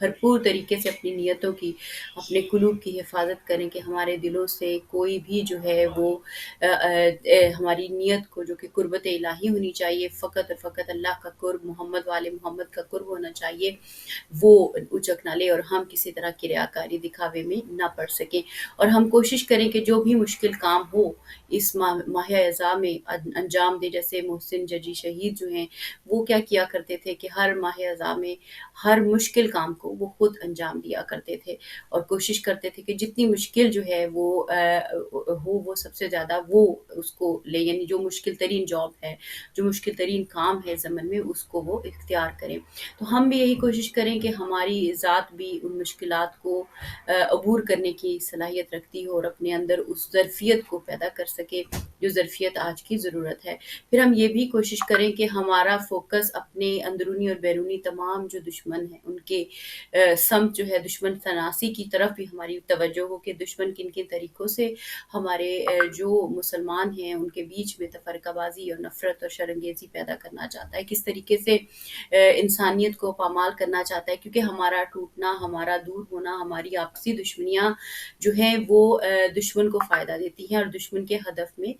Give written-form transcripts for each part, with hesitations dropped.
بھرپور طریقے سے اپنی نیتوں کی، اپنے قلوب کی حفاظت کریں کہ ہمارے دلوں سے کوئی بھی جو ہے وہ ہماری نیت کو جو کہ قربت الہی ہونی چاہیے، فقط اور فقط اللہ کا قرب، محمد والے محمد کا قرب ہونا چاہیے، وہ اچک نہ لے اور ہم کسی طرح کی ریاکاری دکھاوے میں نہ پڑ سکیں۔ اور ہم کوشش کریں کہ جو بھی مشکل کام ہو اس ماہ اعضاء میں انجام دے۔ جیسے محسن ججی شہید جو ہیں، وہ کیا کیا کرتے تھے کہ ہر ماہ اعضاء میں ہر مشکل کام کو وہ خود انجام دیا کرتے تھے، اور کوشش کرتے تھے کہ جتنی مشکل جو ہے وہ ہو، وہ سب سے زیادہ وہ اس کو لے، یعنی جو مشکل ترین جاب ہے، جو مشکل ترین کام ہے زمن میں، اس کو وہ اختیار کریں۔ تو ہم بھی یہی کوشش کریں کہ ہماری ذات بھی ان مشکلات کو عبور کرنے کی صلاحیت رکھتی ہو اور اپنے اندر اس ظرفیت کو پیدا کر سکے جو ظرفیت آج کی ضرورت ہے۔ پھر ہم یہ بھی کوشش کریں کہ ہمارا فوکس اپنے اندرونی اور بیرونی تمام جو دشمن ہیں ان کے سمت جو ہے، دشمن شناسی کی طرف بھی ہماری توجہ ہو کہ دشمن کن کن طریقوں سے ہمارے جو مسلمان ہیں ان کے بیچ میں تفرقہ بازی اور نفرت اور شرانگیزی پیدا کرنا چاہتا ہے، کس طریقے سے انسانیت کو پامال کرنا چاہتا ہے، کیونکہ ہمارا ٹوٹنا، ہمارا دور ہونا، ہماری آپسی دشمنیاں جو ہیں وہ دشمن کو فائدہ دیتی ہیں اور دشمن کے ہدف میں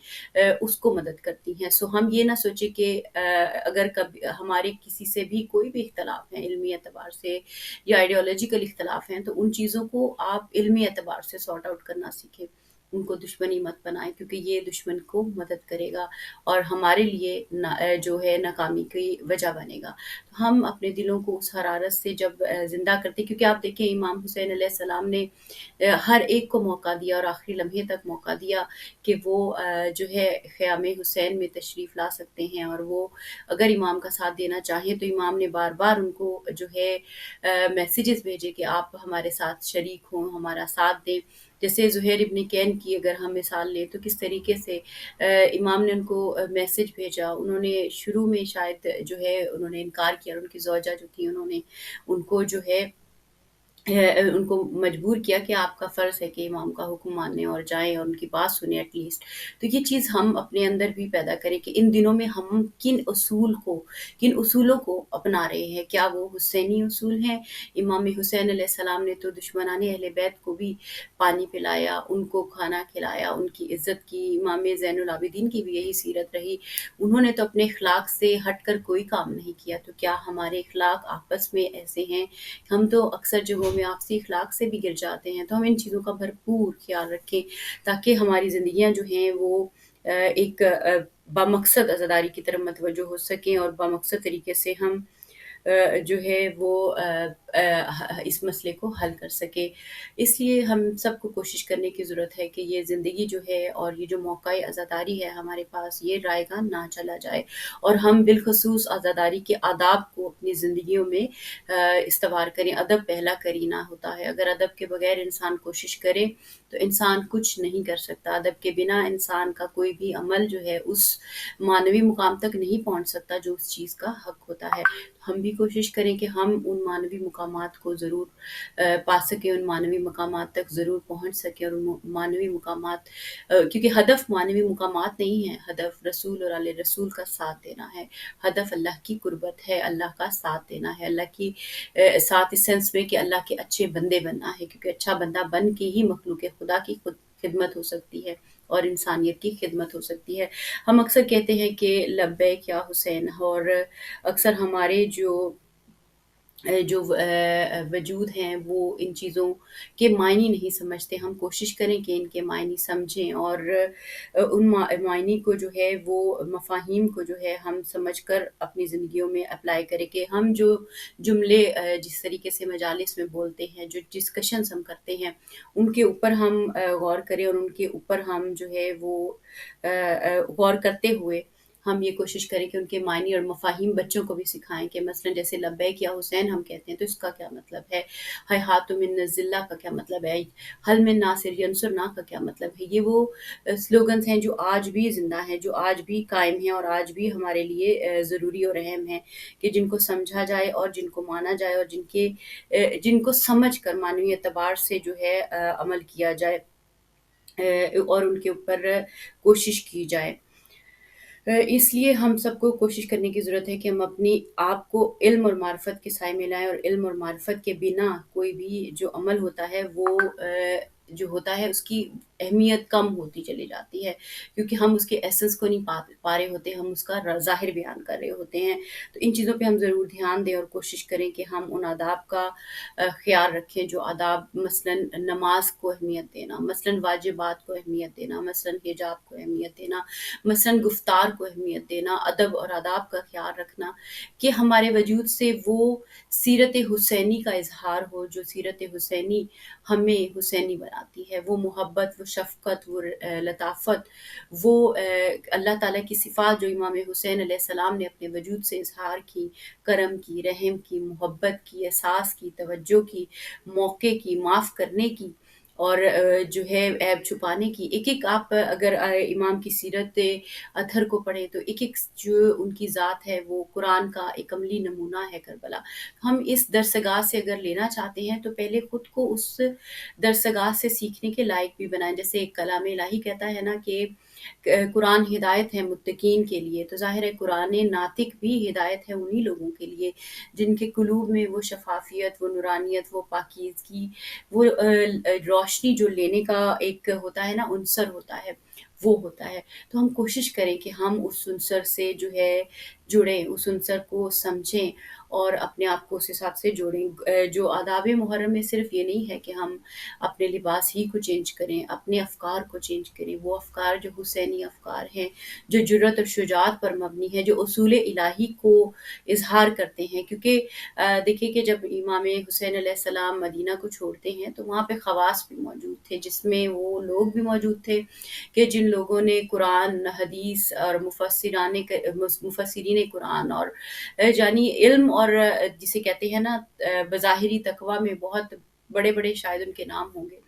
اس کو مدد کرتی ہیں۔ سو ہم یہ نہ سوچیں کہ اگر کبھی ہمارے کسی سے بھی کوئی بھی اختلاف ہیں علمی اعتبار سے یا آئیڈیالوجیکل اختلاف ہیں، تو ان چیزوں کو آپ علمی اعتبار سے سارٹ آؤٹ کرنا سیکھیں، ان کو دشمنی مت بنائیں، کیونکہ یہ دشمن کو مدد کرے گا اور ہمارے لیے جو ہے ناکامی کی وجہ بنے گا۔ تو ہم اپنے دلوں کو اس حرارت سے جب زندہ کرتے، کیونکہ آپ دیکھیں امام حسین علیہ السلام نے ہر ایک کو موقع دیا اور آخری لمحے تک موقع دیا کہ وہ جو ہے خیام حسین میں تشریف لا سکتے ہیں، اور وہ اگر امام کا ساتھ دینا چاہیں تو امام نے بار بار ان کو جو ہے میسیجز بھیجے کہ آپ ہمارے ساتھ شریک ہوں، ہمارا ساتھ دیں۔ جیسے زہیر ابن کین کی اگر ہم مثال لیں تو کس طریقے سے امام نے ان کو میسج بھیجا، انہوں نے شروع میں شاید جو ہے انہوں نے انکار کیا، اور ان کی زوجہ جو تھی انہوں نے ان کو جو ہے ان کو مجبور کیا کہ آپ کا فرض ہے کہ امام کا حکم مانیں اور جائیں اور ان کی بات سنیں ایٹ لیسٹ۔ تو یہ چیز ہم اپنے اندر بھی پیدا کریں کہ ان دنوں میں ہم کن اصولوں کو اپنا رہے ہیں، کیا وہ حسینی اصول ہیں؟ امام حسین علیہ السلام نے تو دشمنان اہل بیت کو بھی پانی پلایا، ان کو کھانا کھلایا، ان کی عزت کی۔ امام زین العابدین کی بھی یہی سیرت رہی، انہوں نے تو اپنے اخلاق سے ہٹ کر کوئی کام نہیں کیا۔ تو کیا ہمارے اخلاق آپس میں ایسے ہیں؟ ہم تو اکثر جگہوں میں آپسی اخلاق سے بھی گر جاتے ہیں۔ تو ہم ان چیزوں کا بھرپور خیال رکھیں تاکہ ہماری زندگیاں جو ہیں وہ ایک بامقصد عزاداری کی طرف متوجہ ہو سکیں اور بامقصد طریقے سے ہم جو ہے وہ اس مسئلے کو حل کر سکے۔ اس لیے ہم سب کو کوشش کرنے کی ضرورت ہے کہ یہ زندگی جو ہے اور یہ جو موقع عزاداری ہے ہمارے پاس، یہ رائے گاں نہ چلا جائے، اور ہم بالخصوص عزاداری کے آداب کو اپنی زندگیوں میں استوار کریں۔ ادب پہلا کرینہ ہوتا ہے، اگر ادب کے بغیر انسان کوشش کرے تو انسان کچھ نہیں کر سکتا۔ ادب کے بنا انسان کا کوئی بھی عمل جو ہے اس معنوی مقام تک نہیں پہنچ سکتا جو اس چیز کا حق ہوتا ہے۔ ہم بھی کوشش کریں کہ ہم ان معنوی مقامات کو ضرور پا سکیں، ان معنوی مقامات تک ضرور پہنچ سکیں، اور ان معنوی مقامات کیونکہ ہدف معنوی مقامات نہیں ہے، ہدف رسول اور آل رسول کا ساتھ دینا ہے، ہدف اللہ کی قربت ہے، اللہ کا ساتھ دینا ہے، اللہ کی ساتھ اس سینس میں کہ اللہ کے اچھے بندے بننا ہے، کیونکہ اچھا بندہ بن کے ہی مخلوق خدا کی خدمت ہو سکتی ہے اور انسانیت کی خدمت ہو سکتی ہے۔ ہم اکثر کہتے ہیں کہ لبیک یا حسین، اور اکثر ہمارے جو وجود ہیں وہ ان چیزوں کے معنی نہیں سمجھتے۔ ہم کوشش کریں کہ ان کے معنی سمجھیں اور ان معنی کو جو ہے وہ مفاہیم کو جو ہے ہم سمجھ کر اپنی زندگیوں میں اپلائی کریں، کہ ہم جو جملے جس طریقے سے مجالس میں بولتے ہیں، جو ڈسکشنز ہم کرتے ہیں، ان کے اوپر ہم غور کریں، اور ان کے اوپر ہم جو ہے وہ غور کرتے ہوئے ہم یہ کوشش کریں کہ ان کے معنی اور مفاہیم بچوں کو بھی سکھائیں، کہ مثلا جیسے لبیک یا حسین ہم کہتے ہیں تو اس کا کیا مطلب ہے، ہیہات من ذلہ کا کیا مطلب ہے، حل من ناصر ینصرنا کا کیا مطلب ہے۔ یہ وہ سلوگنز ہیں جو آج بھی زندہ ہیں، جو آج بھی قائم ہیں اور آج بھی ہمارے لیے ضروری اور اہم ہیں، کہ جن کو سمجھا جائے اور جن کو مانا جائے اور جن کو سمجھ کر معنوی اعتبار سے جو ہے عمل کیا جائے اور ان کے اوپر کوشش کی جائے۔ اس لیے ہم سب کو کوشش کرنے کی ضرورت ہے کہ ہم اپنی آپ کو علم اور معرفت کے سائے میں لائیں، اور علم اور معرفت کے بنا کوئی بھی جو عمل ہوتا ہے وہ جو ہوتا ہے اس کی اہمیت کم ہوتی چلی جاتی ہے، کیونکہ ہم اس کے ایسنس کو نہیں پا رہے ہوتے، ہم اس کا ظاہر بیان کر رہے ہوتے ہیں۔ تو ان چیزوں پہ ہم ضرور دھیان دیں اور کوشش کریں کہ ہم ان آداب کا خیال رکھیں، جو آداب مثلاً نماز کو اہمیت دینا، مثلاً واجبات کو اہمیت دینا، مثلاً حجاب کو اہمیت دینا، مثلاً گفتار کو اہمیت دینا، ادب اور آداب کا خیال رکھنا، کہ ہمارے وجود سے وہ سیرت حسینی کا اظہار ہو، جو سیرت حسینی ہمیں حسینی بناتی ہے، وہ محبت، وہ شفقت، وہ لطافت، وہ اللہ تعالیٰ کی صفات جو امام حسین علیہ السلام نے اپنے وجود سے اظہار کی، کرم کی، رحم کی، محبت کی، احساس کی، توجہ کی، موقع کی، معاف کرنے کی، اور جو ہے عیب چھپانے کی۔ ایک ایک آپ اگر امام کی سیرت اطہر کو پڑھیں تو ایک ایک جو ان کی ذات ہے وہ قرآن کا ایک عملی نمونہ ہے کربلا۔ ہم اس درسگاہ سے اگر لینا چاہتے ہیں تو پہلے خود کو اس درسگاہ سے سیکھنے کے لائق بھی بنائیں۔ جیسے کلام الہی کہتا ہے نا کہ قرآن ہدایت ہے متقین کے لیے، تو ظاہر ہے قرآن ناطق بھی ہدایت ہے انہی لوگوں کے لیے جن کے قلوب میں وہ شفافیت، وہ نورانیت، وہ پاکیزگی، وہ روشنی جو لینے کا ایک ہوتا ہے نا عنصر ہوتا ہے، وہ ہوتا ہے۔ تو ہم کوشش کریں کہ ہم اس عنصر سے جو ہے جڑیں، اس عنصر کو سمجھیں اور اپنے آپ کو اس حساب سے جوڑیں۔ جو آداب محرم میں صرف یہ نہیں ہے کہ ہم اپنے لباس ہی کو چینج کریں، اپنے افکار کو چینج کریں، وہ افکار جو حسینی افکار ہیں، جو جرت اور شجاعت پر مبنی ہے، جو اصول الہی کو اظہار کرتے ہیں۔ کیونکہ دیکھیں کہ جب امام حسین علیہ السلام مدینہ کو چھوڑتے ہیں تو وہاں پہ خواص بھی موجود تھے، جس میں وہ لوگ بھی موجود تھے کہ جن لوگوں نے قرآن، حدیث اور مفسرین قرآن اور یعنی علم اور جسے کہتے ہیں نا بظاہری تقویٰ میں بہت بڑے بڑے شاید ان کے نام ہوں گے۔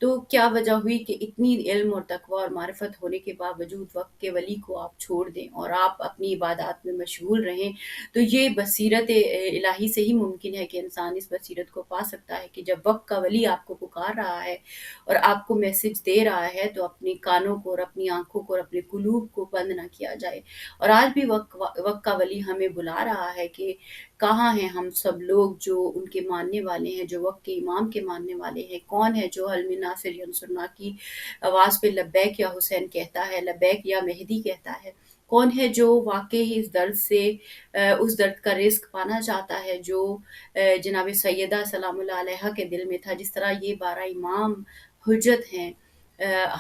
تو کیا وجہ ہوئی کہ اتنی علم اور تقویٰ اور معرفت ہونے کے باوجود وقت کے ولی کو آپ چھوڑ دیں اور آپ اپنی عبادات میں مشغول رہیں؟ تو یہ بصیرت الہی سے ہی ممکن ہے کہ انسان اس بصیرت کو پا سکتا ہے کہ جب وقت کا ولی آپ کو پکار رہا ہے اور آپ کو میسج دے رہا ہے تو اپنے کانوں کو اور اپنی آنکھوں کو اور اپنے قلوب کو بند نہ کیا جائے۔ اور آج بھی وقت کا ولی ہمیں بلا رہا ہے کہ کہاں ہیں ہم سب لوگ جو ان کے ماننے والے ہیں، جو وقت کے امام کے ماننے والے ہیں؟ کون ہے جو حل من ناصر ینصرنا کی آواز پہ لبیک یا حسین کہتا ہے، لبیک یا مہدی کہتا ہے؟ کون ہے جو واقعی اس درد سے اس درد کا رزق پانا چاہتا ہے جو جناب سیدہ سلام اللہ علیہا کے دل میں تھا؟ جس طرح یہ 12 امام حجت ہیں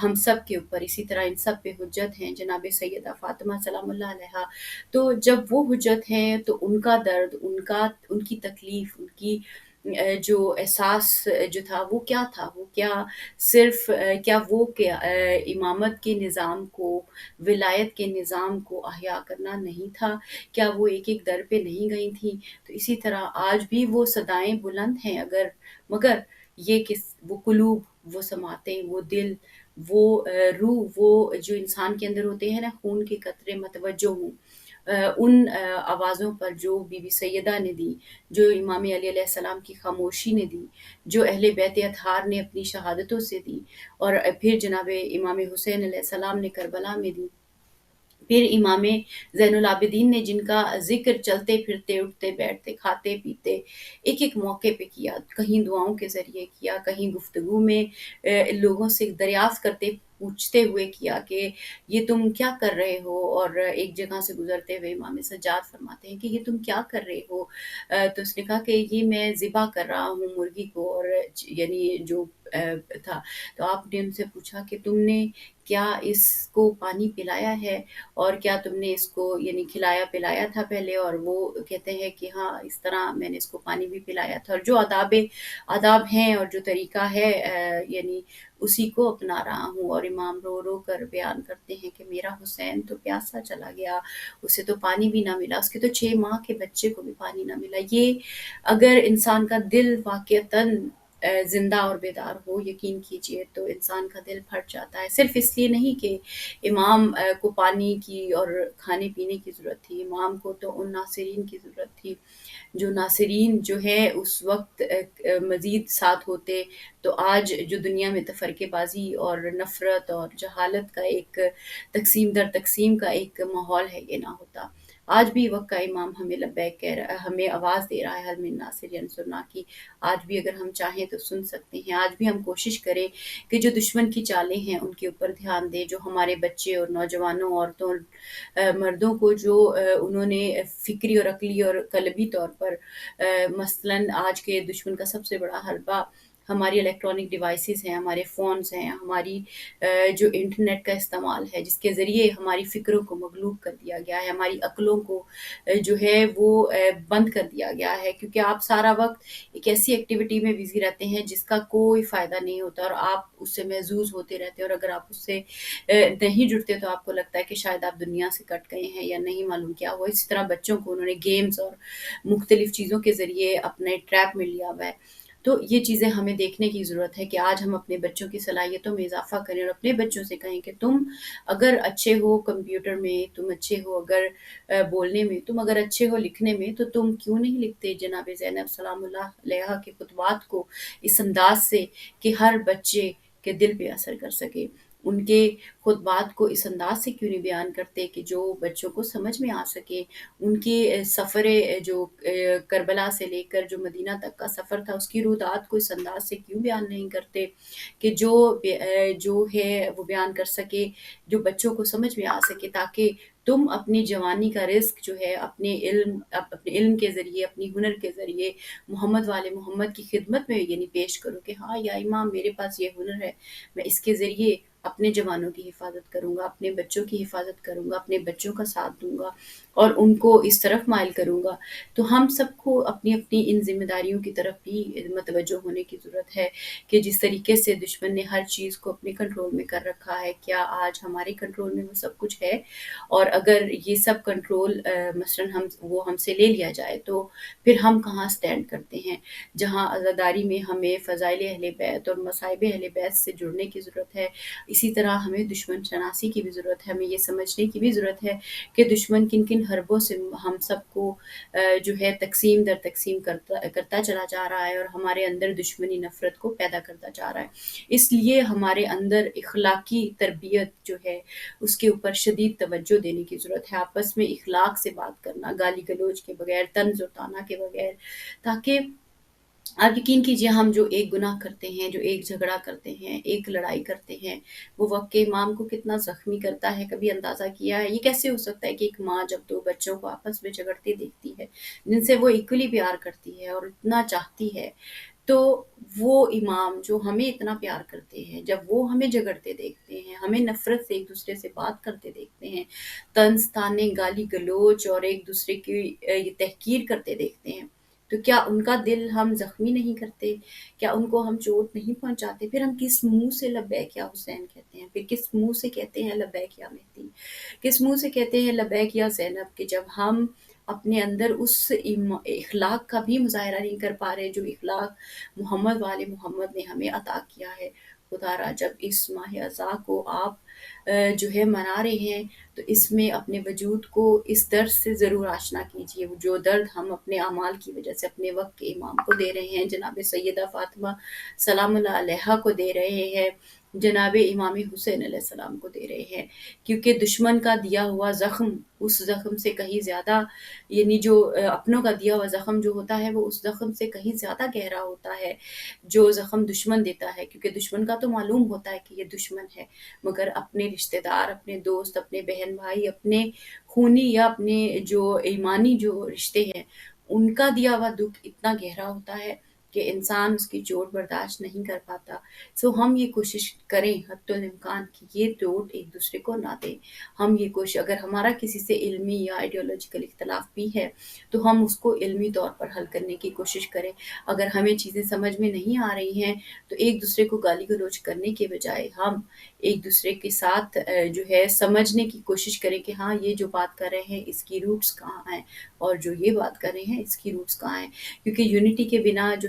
ہم سب کے اوپر، اسی طرح ان سب پہ حجت ہیں جناب سیدہ فاطمہ سلام اللہ علیہا۔ تو جب وہ حجت ہیں تو ان کا درد، ان کی تکلیف، ان کی جو احساس جو تھا وہ کیا تھا؟ وہ کیا صرف کیا وہ کیا امامت کے نظام کو، ولایت کے نظام کو احیا کرنا نہیں تھا؟ کیا وہ ایک ایک در پہ نہیں گئی تھیں؟ تو اسی طرح آج بھی وہ صدائیں بلند ہیں، مگر یہ کہ وہ قلوب، وہ سماعتیں، وہ دل، وہ روح، وہ جو انسان کے اندر ہوتے ہیں نا خون کے قطرے متوجہ ہوں ان آوازوں پر جو بی بی سیدہ نے دی، جو امام علی علیہ السلام کی خاموشی نے دی، جو اہل بیت اطہار نے اپنی شہادتوں سے دی، اور پھر جناب امام حسین علیہ السلام نے کربلا میں دی، پھر امام زین العابدین نے جن کا ذکر چلتے پھرتے، اٹھتے بیٹھتے، کھاتے پیتے ایک ایک موقع پہ کیا، کہیں دعاؤں کے ذریعے کیا، کہیں گفتگو میں لوگوں سے دریافت کرتے پوچھتے ہوئے کیا کہ یہ تم کیا کر رہے ہو؟ اور ایک جگہ سے گزرتے ہوئے امام سجاد فرماتے ہیں کہ یہ تم کیا کر رہے ہو؟ تو اس نے کہا کہ یہ میں ذبح کر رہا ہوں مرغی کو، اور یعنی جو تھا، تو آپ نے ان سے پوچھا کہ تم نے کیا اس کو پانی پلایا ہے، اور کیا تم نے اس کو یعنی کھلایا پلایا تھا پہلے؟ اور وہ کہتے ہیں کہ ہاں اس طرح میں نے اس کو پانی بھی پلایا تھا، اور جو آداب ہیں اور جو طریقہ ہے یعنی اسی کو اپنا رہا ہوں۔ اور امام رو رو کر بیان کرتے ہیں کہ میرا حسین تو پیاسا چلا گیا، اسے تو پانی بھی نہ ملا، اس کے تو 6 ماہ کے بچے کو بھی پانی نہ ملا۔ یہ اگر انسان کا دل واقعتاً زندہ اور بیدار ہو، یقین کیجیے تو انسان کا دل پھٹ جاتا ہے، صرف اس لیے نہیں کہ امام کو پانی کی اور کھانے پینے کی ضرورت تھی، امام کو تو ان ناصرین کی ضرورت تھی، جو ناصرین جو ہے اس وقت مزید ساتھ ہوتے تو آج جو دنیا میں تفرقے بازی اور نفرت اور جہالت کا ایک تقسیم در تقسیم کا ایک ماحول ہے، یہ نہ ہوتا۔ آج بھی وقت کا امام ہمیں لبیک کہہ رہا ہے، ہمیں آواز دے رہا ہے، حل من ناصر ینصرنا کی۔ آج بھی اگر ہم چاہیں تو سن سکتے ہیں، آج بھی ہم کوشش کریں کہ جو دشمن کی چالیں ہیں ان کے اوپر دھیان دیں، جو ہمارے بچے اور نوجوانوں، عورتوں، مردوں کو جو انہوں نے فکری اور عقلی اور قلبی طور پر مثلاً آج کے دشمن کا سب سے بڑا حربہ ہماری الیکٹرانک ڈیوائسز ہیں، ہمارے فونز ہیں، ہماری جو انٹرنیٹ کا استعمال ہے، جس کے ذریعے ہماری فکروں کو مغلوب کر دیا گیا ہے، ہماری عقلوں کو جو ہے وہ بند کر دیا گیا ہے، کیونکہ آپ سارا وقت ایک ایسی ایکٹیویٹی میں بزی رہتے ہیں جس کا کوئی فائدہ نہیں ہوتا اور آپ اس سے محظوظ ہوتے رہتے ہیں، اور اگر آپ اس سے نہیں جڑتے تو آپ کو لگتا ہے کہ شاید آپ دنیا سے کٹ گئے ہیں یا نہیں معلوم کیا ہوا۔ اسی طرح بچوں کو انہوں نے گیمز اور مختلف چیزوں کے ذریعے اپنے ٹریپ میں لیا ہوا ہے۔ تو یہ چیزیں ہمیں دیکھنے کی ضرورت ہے کہ آج ہم اپنے بچوں کی صلاحیتوں میں اضافہ کریں اور اپنے بچوں سے کہیں کہ تم اگر اچھے ہو کمپیوٹر میں، تم اچھے ہو اگر بولنے میں، تم اگر اچھے ہو لکھنے میں، تو تم کیوں نہیں لکھتے جناب زینب سلام اللہ علیہا کے خطبات کو اس انداز سے کہ ہر بچے کے دل پہ اثر کر سکے، ان کے خطبات کو اس انداز سے کیوں نہیں بیان کرتے کہ جو بچوں کو سمجھ میں آ سکے، ان کے سفر جو کربلا سے لے کر جو مدینہ تک کا سفر تھا اس کی رودات کو اس انداز سے کیوں بیان نہیں کرتے کہ جو ہے وہ بیان کر سکے، جو بچوں کو سمجھ میں آ سکے، تاکہ تم اپنی جوانی کا رزق جو ہے اپنے علم کے ذریعے، اپنی ہنر کے ذریعے محمد والے محمد کی خدمت میں یعنی پیش کرو کہ ہاں یا امام میرے پاس یہ ہنر ہے، میں اس کے ذریعے اپنے جوانوں کی حفاظت کروں گا، اپنے بچوں کی حفاظت کروں گا، اپنے بچوں کا ساتھ دوں گا اور ان کو اس طرف مائل کروں گا۔ تو ہم سب کو اپنی اپنی ان ذمہ داریوں کی طرف بھی متوجہ ہونے کی ضرورت ہے کہ جس طریقے سے دشمن نے ہر چیز کو اپنے کنٹرول میں کر رکھا ہے، کیا آج ہمارے کنٹرول میں وہ سب کچھ ہے؟ اور اگر یہ سب کنٹرول مثلاً وہ ہم سے لے لیا جائے تو پھر ہم کہاں سٹینڈ کرتے ہیں؟ جہاں عزاداری میں ہمیں فضائل اہل بیت اور مصائب اہل بیت سے جڑنے کی ضرورت ہے، اسی طرح ہمیں دشمن شناسی کی بھی ضرورت ہے، ہمیں یہ سمجھنے کی بھی ضرورت ہے کہ دشمن کن کن حربوں سے ہم سب کو جو ہے تقسیم در تقسیم کرتا چلا جا رہا ہے اور ہمارے اندر دشمنی نفرت کو پیدا کرتا جا رہا ہے۔ اس لیے ہمارے اندر اخلاقی تربیت جو ہے اس کے اوپر شدید توجہ دینے کی ضرورت ہے، آپس میں اخلاق سے بات کرنا، گالی گلوچ کے بغیر، طنز اور طعنہ کے بغیر، تاکہ آپ یقین کیجئے ہم جو ایک گناہ کرتے ہیں، جو ایک جھگڑا کرتے ہیں، ایک لڑائی کرتے ہیں، وہ وقت کے امام کو کتنا زخمی کرتا ہے، کبھی اندازہ کیا ہے؟ یہ کیسے ہو سکتا ہے کہ ایک ماں جب دو بچوں کو آپس میں جھگڑتے دیکھتی ہے، جن سے وہ ایکولی پیار کرتی ہے اور اتنا چاہتی ہے، تو وہ امام جو ہمیں اتنا پیار کرتے ہیں، جب وہ ہمیں جھگڑتے دیکھتے ہیں، ہمیں نفرت سے ایک دوسرے سے بات کرتے دیکھتے ہیں، طنز طانے، گالی گلوچ اور ایک دوسرے کی یہ تحقیر کرتے دیکھتے ہیں، تو کیا ان کا دل ہم زخمی نہیں کرتے؟ کیا ان کو ہم چوٹ نہیں پہنچاتے؟ پھر ہم کس منہ سے لبیک یا حسین کہتے ہیں؟ پھر کس منہ سے کہتے ہیں لبیک یا مہدی؟ کس منہ سے کہتے ہیں لبیک یا زینب کہ جب ہم اپنے اندر اس اخلاق کا بھی مظاہرہ نہیں کر پا رہے جو اخلاق محمد والے محمد نے ہمیں عطا کیا ہے؟ خدا را جب اس ماہ اذا کو آپ جو ہے منا رہے ہیں تو اس میں اپنے وجود کو اس درد سے ضرور آشنا کیجئے، جو درد ہم اپنے اعمال کی وجہ سے اپنے وقت کے امام کو دے رہے ہیں، جناب سیدہ فاطمہ سلام اللہ علیہا کو دے رہے ہیں، جناب امام حسین علیہ السلام کو دے رہے ہیں، کیونکہ دشمن کا دیا ہوا زخم اس زخم سے کہیں زیادہ، یعنی جو اپنوں کا دیا ہوا زخم جو ہوتا ہے وہ اس زخم سے کہیں زیادہ گہرا ہوتا ہے جو زخم دشمن دیتا ہے، کیونکہ دشمن کا تو معلوم ہوتا ہے کہ یہ دشمن ہے، مگر اپنے رشتہ دار، اپنے دوست، اپنے بہن بھائی، اپنے خونی یا اپنے جو ایمانی جو رشتے ہیں، ان کا دیا ہوا دکھ اتنا گہرا ہوتا ہے کہ انسان اس کی چوٹ برداشت نہیں کر پاتا۔ سو ہم یہ کوشش کریں حتی الامکان کہ یہ چوٹ ایک دوسرے کو نہ دیں۔ ہم یہ کوشش، اگر ہمارا کسی سے علمی یا آئیڈیالوجیکل اختلاف بھی ہے تو ہم اس کو علمی طور پر حل کرنے کی کوشش کریں۔ اگر ہمیں چیزیں سمجھ میں نہیں آ رہی ہیں تو ایک دوسرے کو گالی گلوچ کرنے کے بجائے ہم ایک دوسرے کے ساتھ جو ہے سمجھنے کی کوشش کریں کہ ہاں یہ جو بات کر رہے ہیں اس کی روٹس کہاں ہیں اور جو یہ بات کر رہے ہیں اس کی روٹس کہاں ہیں، کیونکہ یونٹی کے بنا جو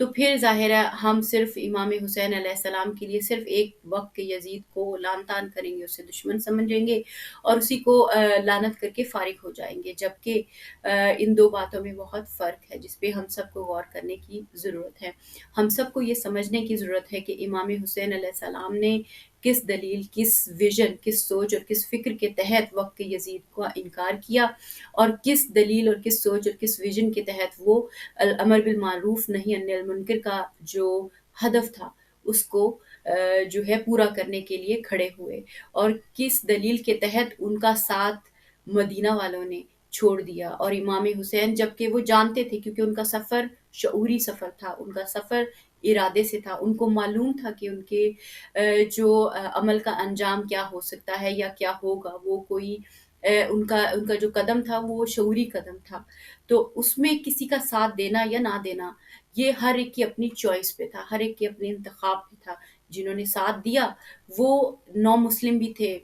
تو پھر ظاہر ہے ہم صرف امام حسین علیہ السلام کے لیے صرف ایک وقت کے یزید کو لعن طعن کریں گے، اسے دشمن سمجھیں گے اور اسی کو لعنت کر کے فارغ ہو جائیں گے، جبکہ ان دو باتوں میں بہت فرق ہے جس پہ ہم سب کو غور کرنے کی ضرورت ہے۔ ہم سب کو یہ سمجھنے کی ضرورت ہے کہ امام حسین علیہ السلام نے کس دلیل، کس ویژن، کس سوچ اور کس فکر کے تحت وقت یزید کا انکار کیا، اور کس دلیل اور کس سوچ اور کس ویژن کے تحت وہ الامر بالمعروف نہی عن المنکر کا جو ہدف تھا اس کو جو ہے پورا کرنے کے لیے کھڑے ہوئے، اور کس دلیل کے تحت ان کا ساتھ مدینہ والوں نے چھوڑ دیا۔ اور امام حسین جبکہ وہ جانتے تھے، کیونکہ ان کا سفر شعوری سفر تھا، ان کا سفر ارادے سے تھا، ان کو معلوم تھا کہ ان کے جو عمل کا انجام کیا ہو سکتا ہے یا کیا ہوگا، وہ کوئی ان کا جو قدم تھا وہ شعوری قدم تھا، تو اس میں کسی کا ساتھ دینا یا نہ دینا یہ ہر ایک کی اپنی چوائس پہ تھا، ہر ایک کے اپنے انتخاب پہ تھا۔ جنہوں نے ساتھ دیا وہ نو مسلم بھی تھے،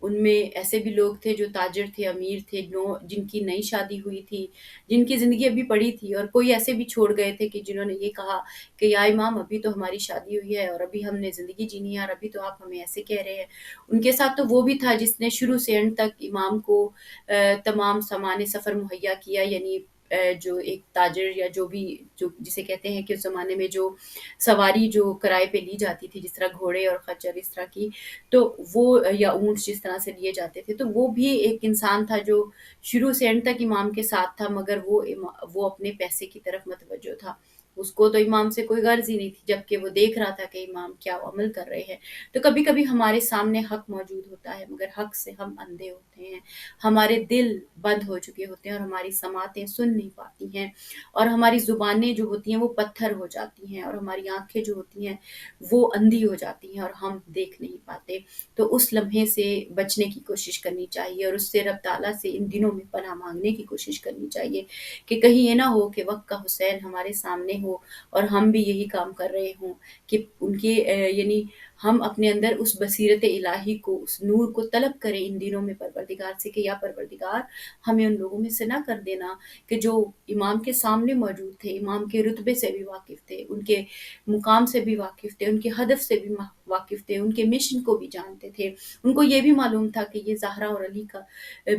ان میں ایسے بھی لوگ تھے جو تاجر تھے، امیر تھے، جن کی نئی شادی ہوئی تھی، جن کی زندگی ابھی پڑی تھی، اور کوئی ایسے بھی چھوڑ گئے تھے کہ جنہوں نے یہ کہا کہ یا امام ابھی تو ہماری شادی ہوئی ہے اور ابھی ہم نے زندگی جینی ہے اور ابھی تو آپ ہمیں ایسے کہہ رہے ہیں۔ ان کے ساتھ تو وہ بھی تھا جس نے شروع سے اینڈ تک امام کو تمام سامان سفر مہیا کیا، یعنی جو ایک تاجر یا جو بھی جو جسے کہتے ہیں کہ اس زمانے میں جو سواری جو کرائے پہ لی جاتی تھی، جس طرح گھوڑے اور خچر اس طرح کی، تو وہ یا اونٹ جس طرح سے لیے جاتے تھے، تو وہ بھی ایک انسان تھا جو شروع سے اینڈ تک امام کے ساتھ تھا، مگر وہ اپنے پیسے کی طرف متوجہ تھا، اس کو تو امام سے کوئی غرض ہی نہیں تھی، جبکہ وہ دیکھ رہا تھا کہ امام کیا عمل کر رہے ہیں۔ تو کبھی کبھی ہمارے سامنے حق موجود ہوتا ہے مگر حق سے ہم اندھے ہوتے ہیں، ہمارے دل بند ہو چکے ہوتے ہیں اور ہماری سماعتیں سن نہیں پاتی ہیں، اور ہماری زبانیں جو ہوتی ہیں وہ پتھر ہو جاتی ہیں، اور ہماری آنکھیں جو ہوتی ہیں وہ اندھی ہو جاتی ہیں اور ہم دیکھ نہیں پاتے۔ تو اس لمحے سے بچنے کی کوشش کرنی چاہیے اور اس سے رب تعالیٰ سے ان دنوں میں پناہ مانگنے کی کوشش کرنی چاہیے کہ کہیں یہ نہ ہو کہ وقت کا حسین ہمارے سامنے ہو اور ہم بھی یہی کام کر رہے ہوں کہ ان کے یعنی ہم اپنے اندر اس بصیرت الہی کو، اس نور کو طلب کریں ان دنوں میں پروردگار سے کہ یا پروردگار ہمیں ان لوگوں میں سے نہ کر دینا کہ جو امام کے سامنے موجود تھے، امام کے رتبے سے بھی واقف تھے، ان کے مقام سے بھی واقف تھے، ان کے ہدف سے بھی واقف تھے، ان کے مشن کو بھی جانتے تھے، ان کو یہ بھی معلوم تھا کہ یہ زہرا اور علی کا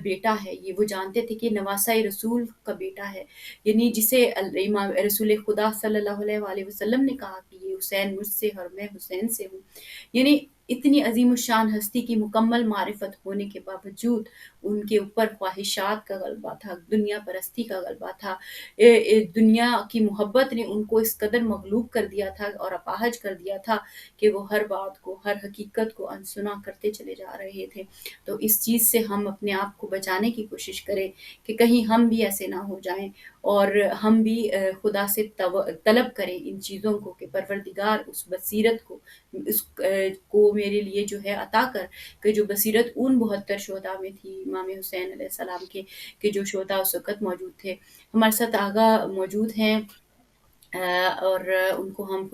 بیٹا ہے، یہ وہ جانتے تھے کہ نواسہ رسول کا بیٹا ہے، یعنی جسے امام رسول خدا صلی اللہ علیہ وآلہ وسلم نے کہا کہ یہ حسین مجھ سے اور میں حسین سے ہوں، یعنی اتنی عظیم الشان ہستی کی مکمل معرفت ہونے کے باوجود ان کے اوپر خواہشات کا غلبہ تھا، دنیا پرستی کا غلبہ تھا، دنیا کی محبت نے ان کو اس قدر مغلوب کر دیا تھا اور اپاہج کر دیا تھا کہ وہ ہر بات کو، ہر حقیقت کو انسنا کرتے چلے جا رہے تھے۔ تو اس چیز سے ہم اپنے آپ کو بچانے کی کوشش کریں کہ کہیں ہم بھی ایسے نہ ہو جائیں، اور ہم بھی خدا سے طلب کریں ان چیزوں کو کہ پروردگار اس بصیرت کو اس کو میرے لیے جو ہے عطا کر، کہ جو بصیرت ان 72 شہداء میں تھی امام حسین علیہ السلام کے، کہ جو شہداء اس وقت موجود تھے۔ ہمارے ساتھ آغا موجود ہیں اور ان کو ہم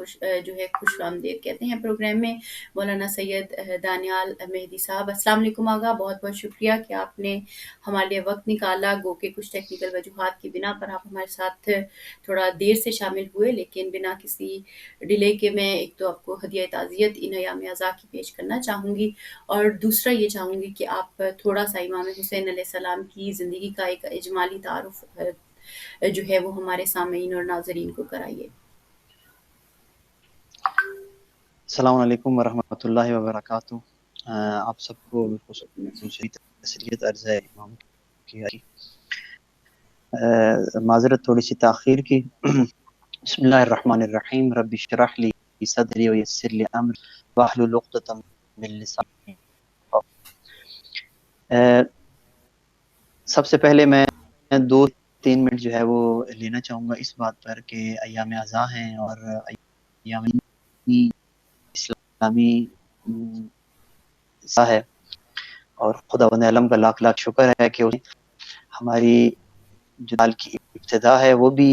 جو ہے خوش آمدید کہتے ہیں پروگرام میں، مولانا سید دانیال مہدی صاحب۔ السلام علیکم آغا، بہت بہت شکریہ کہ آپ نے ہمارے لیے وقت نکالا، گو کہ کچھ ٹیکنیکل وجوہات کی بنا پر آپ ہمارے ساتھ تھوڑا دیر سے شامل ہوئے، لیکن بنا کسی ڈیلے کے میں ایک تو آپ کو ہدیہ تعزیت ان ایام اعزاء کی پیش کرنا چاہوں گی، اور دوسرا یہ چاہوں گی کہ آپ تھوڑا سا امام حسین علیہ السلام کی زندگی کا ایک اجمالی تعارف جو ہے وہ ہمارے سامعین اور ناظرین کو کرائیے۔ السلام علیکم ورحمۃ اللہ وبرکاتہ۔ آپ سب کو دوسری تسلیت عرض ہے امام کی۔ معذرت تھوڑی سی تاخیر کی۔ بسم اللہ الرحمن الرحیم، رب اشرح لی صدری ویسر لی امری واحلل عقدۃ من لسانی۔ سب سے پہلے میں 2-3 منٹ جو ہے وہ لینا چاہوں گا اس بات پر کہ ایام اعزاء ہیں اور ایام اسلامی حصہ ہے، اور خدا بند علم کا لاکھ لاکھ شکر ہے کہ ہماری جو سال کی ابتدا ہے وہ بھی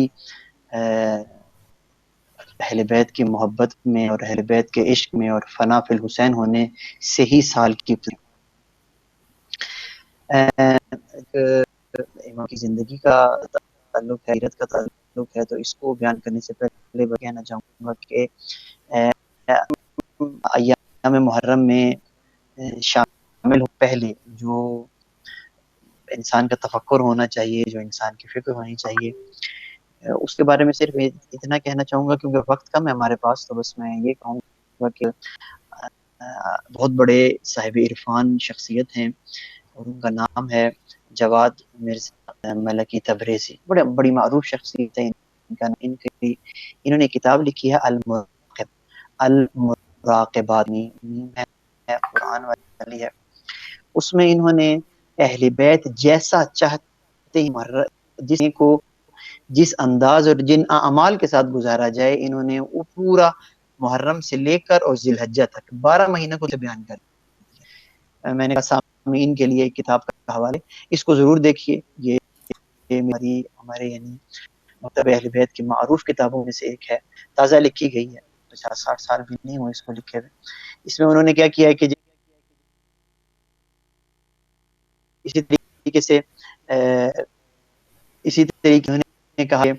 اہل بیت کی محبت میں اور اہل بیت کے عشق میں اور فنا فی الحسین ہونے سے ہی سال کی ابتدا۔ امام کی زندگی کا تعلق ہے، سیرت کا تعلق ہے، تو اس کو بیان کرنے سے پہلے میں کہنا چاہوں گا کہ ایام محرم میں شامل ہو پہلے جو انسان کا تفکر ہونا چاہیے، جو انسان کی فکر ہونی چاہیے، اس کے بارے میں صرف اتنا کہنا چاہوں گا کیونکہ وقت کم ہے ہمارے پاس، تو بس میں یہ کہوں گا کہ بہت بڑے صاحب عرفان شخصیت ہیں اور ان کا نام ہے جواد مرزا ملکی تبریزی، بڑی معروف شخصیت ہے انہوں نے کتاب لکھی ہے المراقبات ہے، قرآن والی ہے، اس میں انہوں نے اہل بیت جیسا چاہتے ہی جس انداز اور جن اعمال کے ساتھ گزارا جائے، انہوں نے وہ پورا محرم سے لے کر اور ذی الحجہ تک 12 مہینوں کو بیان کر دیا۔ میں نے کہا سامعین کے لیے ایک کتاب کا حوالے، اس کو ضرور دیکھیے، یہ ہمارے یعنی مکتب اہل بیت کی معروف کتابوں میں سے ایک ہے، تازہ لکھی گئی ہے، 50-60 سال بھی نہیں ہوئے اس کو لکھے ہوئے۔ اس میں انہوں نے کیا کیا ہے کہ اسی طریقے انہوں نے کہا کہ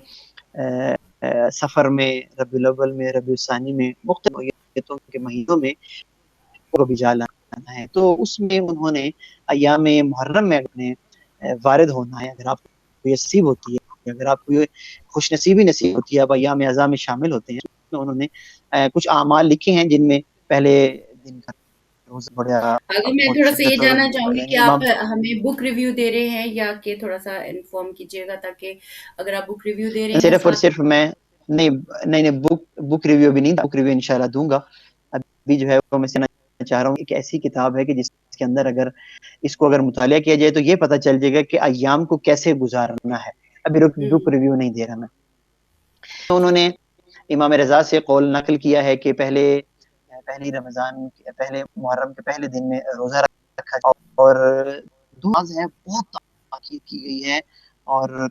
سفر میں، ربیع الاول میں، ربیع الثانی میں، مختلف کے مہینوں میں کو بھی جانا ہے، تو اس میں انہوں نے ایام محرم میں اپنے وارد ہونا ہے۔ اگر آپ کو یہ نصیب ہوتی ہے، اگر آپ کو یہ خوش نصیبی نصیب ہوتی ہے، اب ایام اعظام میں شامل ہوتے ہیں، تو انہوں نے کچھ اعمال لکھے ہیں جن میں پہلے دن کا روزہ بڑا آگے میں بہت تھوڑا سا یہ شدت اور جاننا چاہوں گی کہ یعنی آپ امام ہمیں بک ریویو دے رہے ہیں یا کہ تھوڑا سا انفارم کیجیے گا، تاکہ اگر آپ بک ریویو دے رہے ہیں صرف اور ساتھ۔ صرف میں نہیں نہیں بک ریویو بھی نہیں، بک ریویو انشاءاللہ دوں گا۔ ابھی جو ہے وہ میں چاہ رہا ہوں ایک ایسی کتاب ہے کہ جس کے اندر اگر اس کو اگر مطالعہ کیا جائے تو یہ پتہ چل جائے گا کہ ایام کو کیسے گزارنا ہے۔ ابھی بک ریویو نہیں دے رہا میں۔ تو انہوں نے امام رضا سے قول نقل کیا ہے کہ پہلی رمضان پہلے محرم کے پہلے دن میں روزہ رکھا جائے، اور دعا ہے بہت تاکید کی گئی ہے، اور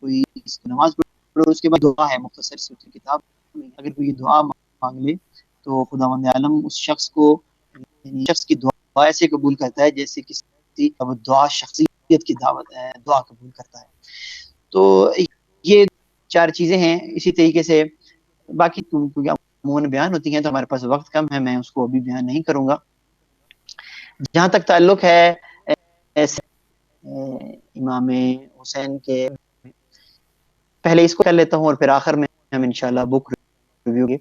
کوئی نماز پڑھو اس کے بعد دعا ہے مختصر سی کتاب میں، اگر کوئی دعا مانگ لے تو خداوند عالم اس شخص کو شخص کی دعا ایسے قبول کرتا ہے جیسے کسی دعا شخصیت کی دعوت ہے، دعا قبول کرتا ہے۔ تو یہ 4 چیزیں ہیں۔ اسی طریقے سے باقی کیونکہ عموماً بیان ہوتی ہیں تو ہمارے پاس وقت کم ہے، میں اس کو ابھی بیان نہیں کروں گا۔ جہاں تک تعلق ہے امام حسین کے، پہلے اس کو کر لیتا ہوں اور پھر آخر میں ہم انشاءاللہ بک ریویو گے۔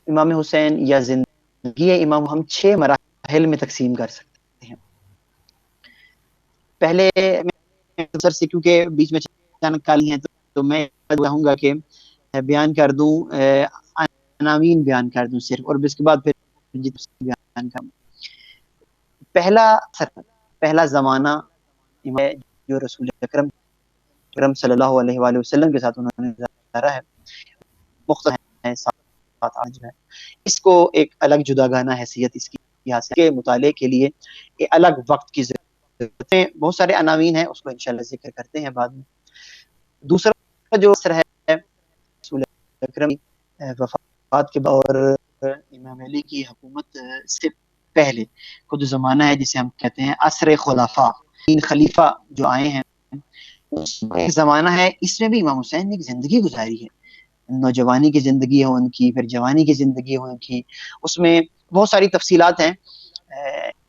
امام حسین یا زندگی امام ہم 6 مراحل میں تقسیم کر سکتے ہیں۔ پہلے سے کیونکہ بیچ میں اچانک کالی ہیں تو میں چاہوں گا کہ بیان کر دوں، عناوین بیان کر دوں صرف، اور اس کے بعد پھر بیان کروں۔ پہلا زمانہ جو رسول اکرم صلی اللہ علیہ وآلہ وسلم کے ساتھ انہوں نے گزارا ہے، مختلف ہے، 7-8 جو ہے، اس کو ایک الگ جداگانہ حیثیت اس کی حاصل کے مطالعے کے لیے ایک الگ وقت کی ضرورت ہے۔ بہت سارے عناوین ہیں، اس کو انشاءاللہ ذکر کرتے ہیں بعد میں۔ دوسرا جو اثر ہے رسول اکرم وفات کے بعد اور امام علی کی حکومت سے پہلے خود زمانہ ہے جسے ہم کہتے ہیں عصر خلفاء، 3 خلیفہ جو آئے ہیں، ایک زمانہ ہے۔ اس میں بھی امام حسین نے ایک زندگی گزاری ہے، نوجوانی کی زندگی ہو ان کی، پھر جوانی کی زندگی ہو ان کی، اس میں بہت ساری تفصیلات ہیں۔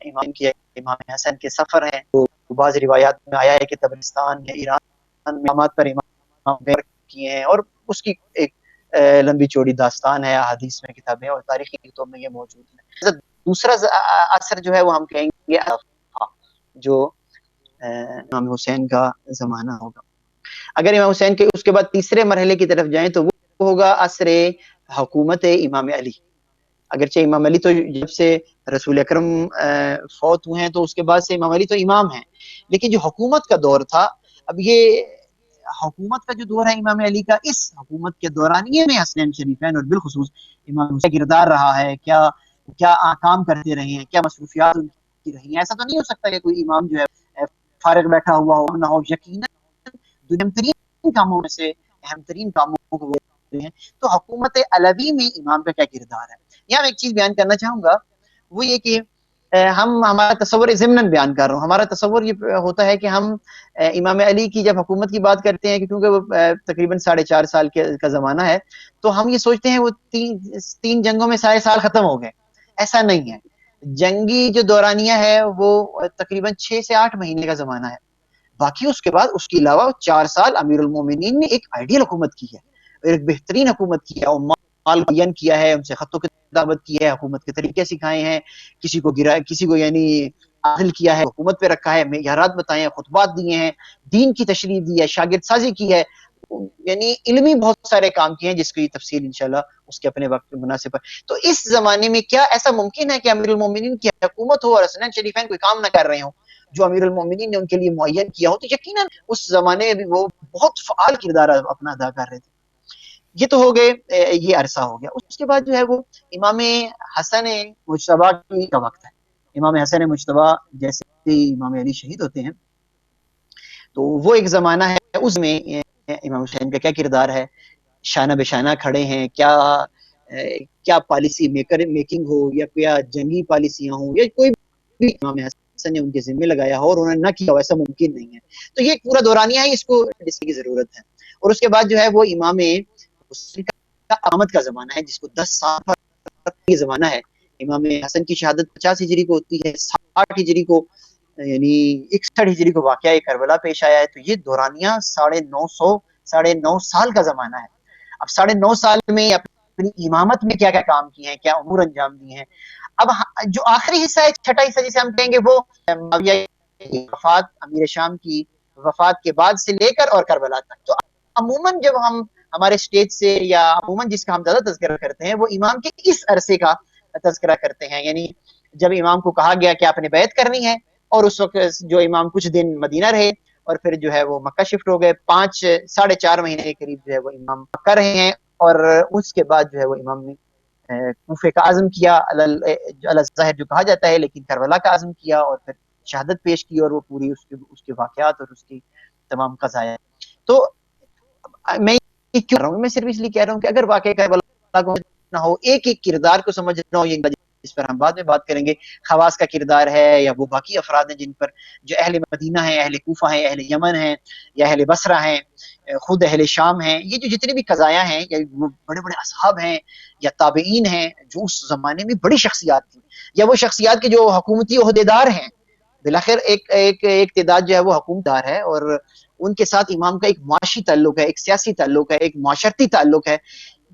امام حسن کے سفر ہیں، تو بعض روایات میں آیا ہے کہ تبرستان یا ایران مقامات پر امام کیے ہیں، اور اس کی ایک لمبی چوڑی داستان ہے، احادیث میں کتابیں اور تاریخی کتابوں میں یہ موجود ہے۔ دوسرا اثر جو ہے وہ ہم کہیں گے جو امام حسین کا زمانہ ہوگا۔ اگر امام حسین کے اس کے بعد تیسرے مرحلے کی طرف جائیں تو وہ ہوگا عصر حکومت امام علی۔ اگرچہ امام علی تو جب سے رسول اکرم فوت ہوئے ہیں تو اس کے بعد سے امام علی تو امام ہیں، لیکن جو حکومت کا دور تھا، اب یہ حکومت کا جو دور ہے امام علی کا، اس حکومت کے دوران یہ میں حسنین شریفین اور بالخصوص امام حسین کا کردار رہا ہے، کیا کام کرتے رہے ہیں، کیا مصروفیات ان کی رہی ہیں۔ ایسا تو نہیں ہو سکتا کہ کوئی امام جو ہے فارغ بیٹھا ہوا ہو نہ ہو، یقیناً دنیا ترین کاموں میں سے اہم ترین کاموں کو وہ ہیں۔ تو حکومت علوی میں امام کا کیا کردار ہے، یہاں میں ایک چیز بیان کرنا چاہوں گا، وہ یہ کہ ہم ہمارا تصور ضمناً بیان کر رہا ہوں، ہمارا تصور یہ ہوتا ہے کہ ہم امام علی کی جب حکومت کی بات کرتے ہیں کیونکہ وہ تقریباً 4.5 سال کا زمانہ ہے، تو ہم یہ سوچتے ہیں وہ تین جنگوں میں سارے سال ختم ہو گئے. ایسا نہیں ہے. جنگی جو دورانیہ ہے وہ تقریباً 6 سے 8 مہینے کا زمانہ ہے. باقی اس کے بعد اس کے علاوہ 4 سال امیر المومنین نے ایک آئیڈیل حکومت کی ہے، ایک بہترین حکومت کی ہے، مال مین کیا ہے، ان سے خط و کتابت کی ہے، حکومت کے طریقے سکھائے ہیں، کسی کو یعنی عادل کیا ہے، حکومت پہ رکھا ہے، معیارات بتائے ہیں، خطبات دیے ہیں، دین کی تشریح دی ہے، شاگرد سازی کی ہے، یعنی علمی بہت سارے کام کیے ہیں جس کی تفصیل انشاءاللہ اس کے اپنے وقت مناسب ہے. تو اس زمانے میں کیا ایسا ممکن ہے کہ امیر المومنین کی حکومت ہو اور حسنین شریفین کوئی کام نہ کر رہے ہوں جو امیر المومنین نے ان کے لیے معین کیا ہو؟ تو یقیناً اس زمانے میں بھی وہ بہت فعال کردار اپنا ادا کر رہے تھے. یہ تو ہو گئے، یہ عرصہ ہو گیا. اس کے بعد جو ہے وہ امام حسن مجتبیٰ کا وقت ہے. امام حسن مجتبیٰ جیسے امام علی شہید ہوتے ہیں تو وہ ایک زمانہ ہے، اس میں امام حسین کا کیا کردار ہے، شانہ بشانہ کھڑے ہیں، کیا پالیسی میکنگ ہو یا کیا جنگی پالیسیاں ہوں یا کوئی بھی امام حسن نے ان کے ذمہ لگایا ہو اور انہوں نے نہ کیا ہو، ایسا ممکن نہیں ہے. تو یہ پورا دورانیہ ہے، اس کو ڈسکس کی ضرورت ہے. اور اس کے بعد جو ہے وہ امام حسین کا آمد کا زمانہ ہے جس کو 10 سال کا زمانہ ہے. امام حسن کی شہادت 50 ہجری کو ہوتی ہے، 60 ہجری کو یعنی 61 ہجری کو واقعہ کربلا پیش آیا ہے. تو یہ دورانیہ 950 کا زمانہ ہے. اب 9.5 سال میں اپنی امامت میں کیا کیا کام کیے ہیں، کیا امور انجام دیے ہیں. اب جو آخری حصہ ہے، چھٹا حصہ جسے ہم کہیں گے، وہ معاویہ کی وفات، امیر شام کی وفات کے بعد سے لے کر اور کربلا تک. تو عموماً جب ہم ہمارے اسٹیج سے یا عموماً جس کا ہم زیادہ تذکرہ کرتے ہیں وہ امام کے اس عرصے کا تذکرہ کرتے ہیں. یعنی جب امام کو کہا گیا کہ آپ نے بیعت کرنی ہے، اور اس وقت جو امام کچھ دن مدینہ رہے اور پھر جو ہے وہ مکہ شفٹ ہو گئے. 4.5 مہینے کے قریب جو ہے وہ امام مکہ رہے ہیں. اور اس کے بعد جو ہے وہ امام نے کوفے کا عزم کیا، الظاہر جو کہا جاتا ہے، لیکن کربلا کا عزم کیا اور پھر شہادت پیش کی، اور وہ پوری اس کے واقعات اور اس کی تمام قضایا. تو میں یہ کیوں رہا ہوں، میں صرف اس لیے کہہ رہا ہوں کہ اگر واقعہ کربلا کو نہ ہو، ایک ایک کردار کو سمجھنا ہو، یہ جس پر ہم بعد میں بات کریں گے، خواص کا کردار ہے یا وہ باقی افراد ہیں جن پر، جو اہل مدینہ ہیں، اہل کوفہ ہیں، اہل یمن ہیں یا اہل بصرہ ہیں، خود اہل شام ہیں، یہ جو جتنے بھی قضایا ہیں یا وہ بڑے بڑے اصحاب ہیں یا تابعین ہیں جو اس زمانے میں بڑی شخصیات تھیں، یا وہ شخصیات کے جو حکومتی عہدیدار ہیں. بلاخر ایک تعداد جو ہے وہ حکومتدار ہے اور ان کے ساتھ امام کا ایک معاشی تعلق ہے، ایک سیاسی تعلق ہے، ایک معاشرتی تعلق ہے.